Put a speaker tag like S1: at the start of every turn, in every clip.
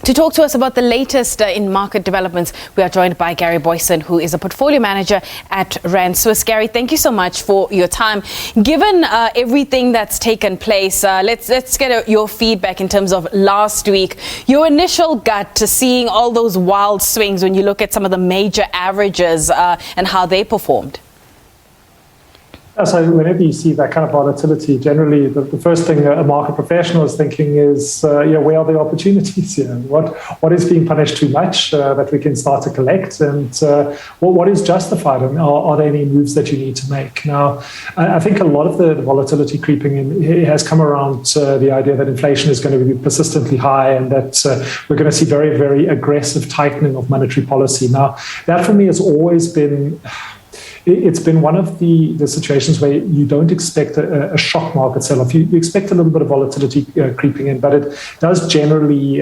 S1: To talk to us about the latest in market developments, we are joined by Gary Booysen, who is a portfolio manager at Rand Swiss. Gary, thank you so much for your time. Given everything that's taken place, let's get your feedback in terms of last week. Your initial gut to seeing all those wild swings when you look at some of the major averages and how they performed.
S2: So whenever you see that kind of volatility, generally the first thing a market professional is thinking is, where are the opportunities here? What is being punished too much that we can start to collect? And what is justified? And are there any moves that you need to make? Now, I think a lot of the volatility creeping in has come around the idea that inflation is going to be persistently high and that we're going to see very, very aggressive tightening of monetary policy. Now, that for me has always been... It's been one of the situations where you don't expect a shock market sell-off. You expect a little bit of volatility creeping in, but it does generally,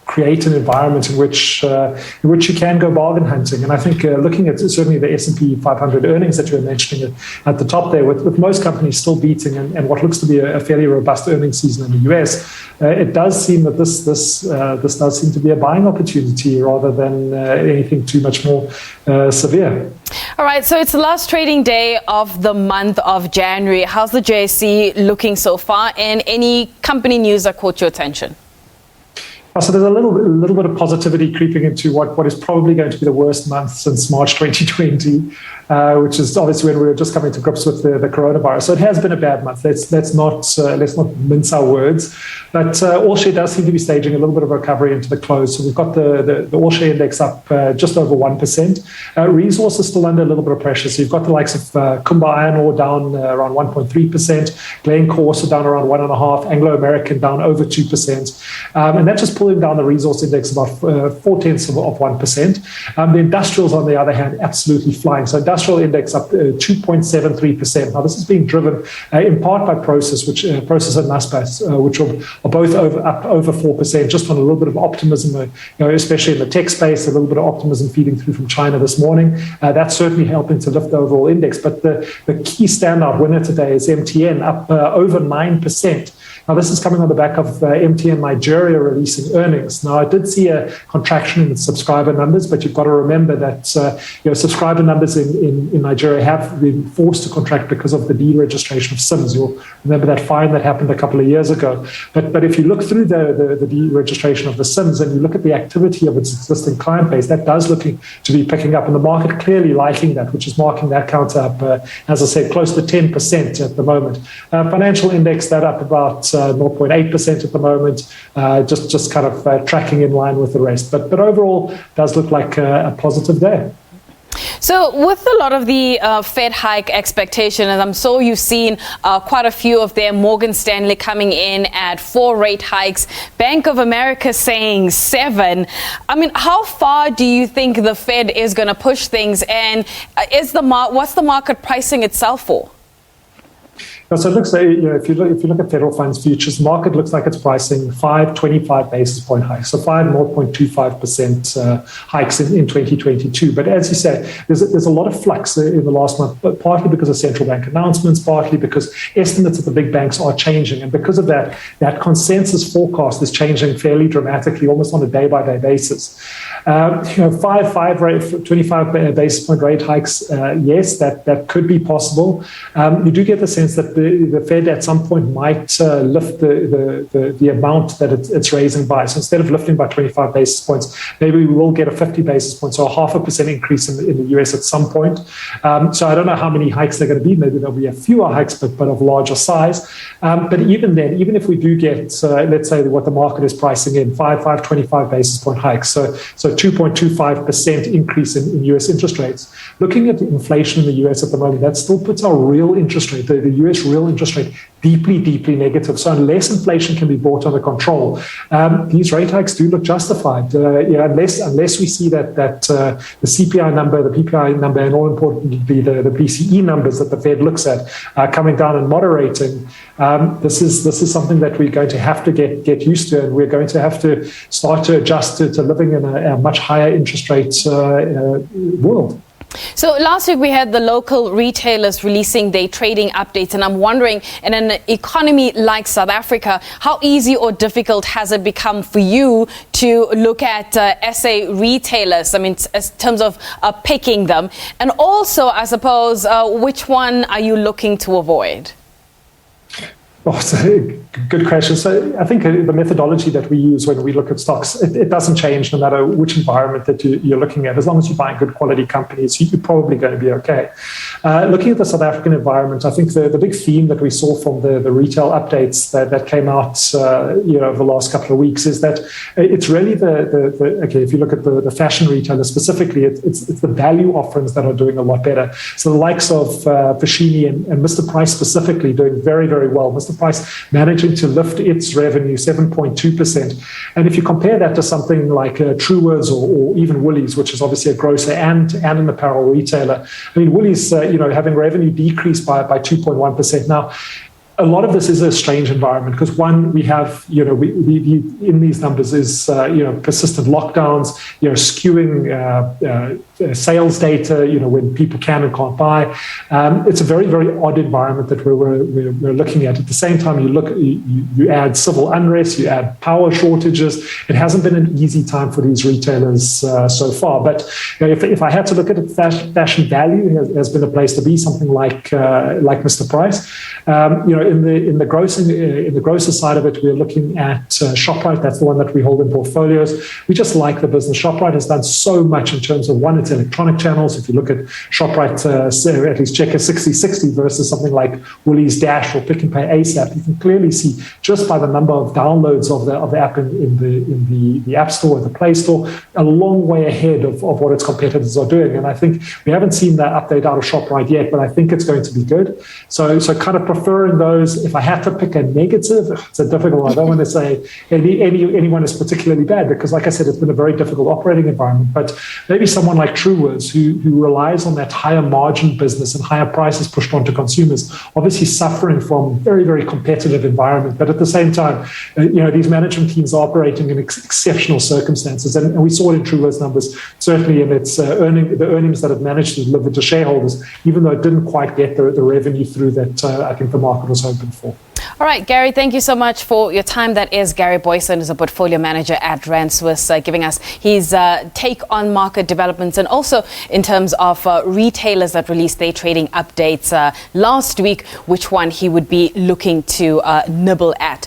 S2: create an environment in which you can go bargain hunting. And I think looking at certainly the S&P 500 earnings that you were mentioning at the top there, with most companies still beating and what looks to be a fairly robust earnings season in the US, it does seem that this does seem to be a buying opportunity rather than anything too much more severe.
S1: All right, so it's the last trading day of the month of January. How's the JSE looking so far, and any company news that caught your attention?
S2: So there's a little bit of positivity creeping into what is probably going to be the worst month since March 2020, which is obviously when we were just coming to grips with the coronavirus. So it has been a bad month. Let's not mince our words. But all share does seem to be staging a little bit of recovery into the close. So we've got the all share index up just over 1%. Resources still under a little bit of pressure. So you've got the likes of Kumba Iron Ore down around 1.3%, Glencore also down around 1.5%, Anglo American down over 2%, and that just pulling down the resource index about 0.4%. The industrials, on the other hand, absolutely flying. So industrial index up 2.73%. Now, this is being driven in part by Process and Naspers, which are both up over 4%, just on a little bit of optimism, especially in the tech space, a little bit of optimism feeding through from China this morning. That's certainly helping to lift the overall index. But the key standout winner today is MTN, up over 9%. Now, this is coming on the back of MTN Nigeria releasing earnings. Now, I did see a contraction in the subscriber numbers, but you've got to remember that subscriber numbers in Nigeria have been forced to contract because of the deregistration of SIMs. You'll remember that fine that happened a couple of years ago. But if you look through the deregistration of the SIMs and you look at the activity of its existing client base, that does looking to be picking up, and the market clearly liking that, which is marking that counter up, as I said, close to 10% at the moment. Financial index, that up about 0.8% at the moment, just kind of tracking in line with the rest. But overall, does look like a positive day.
S1: So with a lot of the Fed hike expectation, and I'm sure you've seen quite a few of them, Morgan Stanley coming in at 4 rate hikes, Bank of America saying 7. I mean, how far do you think the Fed is going to push things, and what's the market pricing itself for?
S2: So it looks like, if you look at federal funds futures, the market looks like it's pricing 5 25 basis point hikes, so 0.25% hikes in 2022. But as you say, there's a lot of flux in the last month, but partly because of central bank announcements, partly because estimates of the big banks are changing, and because of that consensus forecast is changing fairly dramatically, almost on a day-by-day basis. 25 basis point rate hikes, yes, that could be possible. You do get the sense that the Fed at some point might lift the amount that it's raising by. So instead of lifting by 25 basis points, maybe we will get a 50 basis points or a 0.5% increase in the US at some point. So I don't know how many hikes they're going to be. Maybe there'll be a fewer hikes, but of larger size. But even then, even if we do get, let's say, what the market is pricing in, 25 basis point hikes, so 2.25% increase in US interest rates. Looking at the inflation in the US at the moment, that still puts our real interest rate, the US real interest rate, deeply, deeply negative. So unless inflation can be brought under control, these rate hikes do look justified. Unless we see that the CPI number, the PPI number, and all importantly the PCE numbers that the Fed looks at coming down and moderating, this is something that we're going to have to get used to, and we're going to have to start to adjust to living in a much higher interest rate world.
S1: So last week we had the local retailers releasing their trading updates, and I'm wondering, in an economy like South Africa, how easy or difficult has it become for you to look at SA retailers? I mean, in terms of picking them, and also, I suppose, which one are you looking to avoid?
S2: Oh, it's a good question. So I think the methodology that we use when we look at stocks, it doesn't change no matter which environment that you're looking at. As long as you're buying good quality companies, you're probably going to be okay. Looking at the South African environment, I think the big theme that we saw from the retail updates that came out over the last couple of weeks is that it's really okay, if you look at the fashion retailers specifically, it's the value offerings that are doing a lot better. So the likes of Fashini and Mr. Price specifically doing very, very well. Mr. Price managing to lift its revenue 7.2%. And if you compare that to something like Truworths or even Woolies, which is obviously a grocer and an apparel retailer, I mean, Woolies, having revenue decrease by 2.1%. Now, a lot of this is a strange environment because one, we have, we in these numbers is, persistent lockdowns, skewing sales data, when people can and can't buy. It's a very, very odd environment that we're looking at. At the same time, you add civil unrest, you add power shortages. It hasn't been an easy time for these retailers so far. But if I had to look at it, fashion value has been a place to be. Something like Mr. Price, in the grocer side of it, we're looking at Shoprite. That's the one that we hold in portfolios. We just like the business. Shoprite has done so much in terms of its electronic channels. If you look at Shoprite, at least Checker 6060 versus something like Woolies Dash or Pick and Pay ASAP, you can clearly see just by the number of downloads of the app in the App Store or the Play Store, a long way ahead of what its competitors are doing. And I think we haven't seen that update out of Shoprite yet, but I think it's going to be good. So kind of preferring those. If I had to pick a negative, it's a difficult one. I don't want to say anyone is particularly bad because, like I said, it's been a very difficult operating environment. But maybe someone like Truworths, who relies on that higher margin business and higher prices pushed onto consumers, obviously suffering from very, very competitive environment. But at the same time, these management teams are operating in exceptional circumstances, and we saw it in Truworths' numbers, certainly in its the earnings that it managed to deliver to shareholders, even though it didn't quite get the revenue through that I think the market was hoping for.
S1: All right, Gary, thank you so much for your time. That is Gary Booysen, who's a portfolio manager at Rand Swiss, giving us his take on market developments and also in terms of retailers that released their trading updates last week, which one he would be looking to nibble at.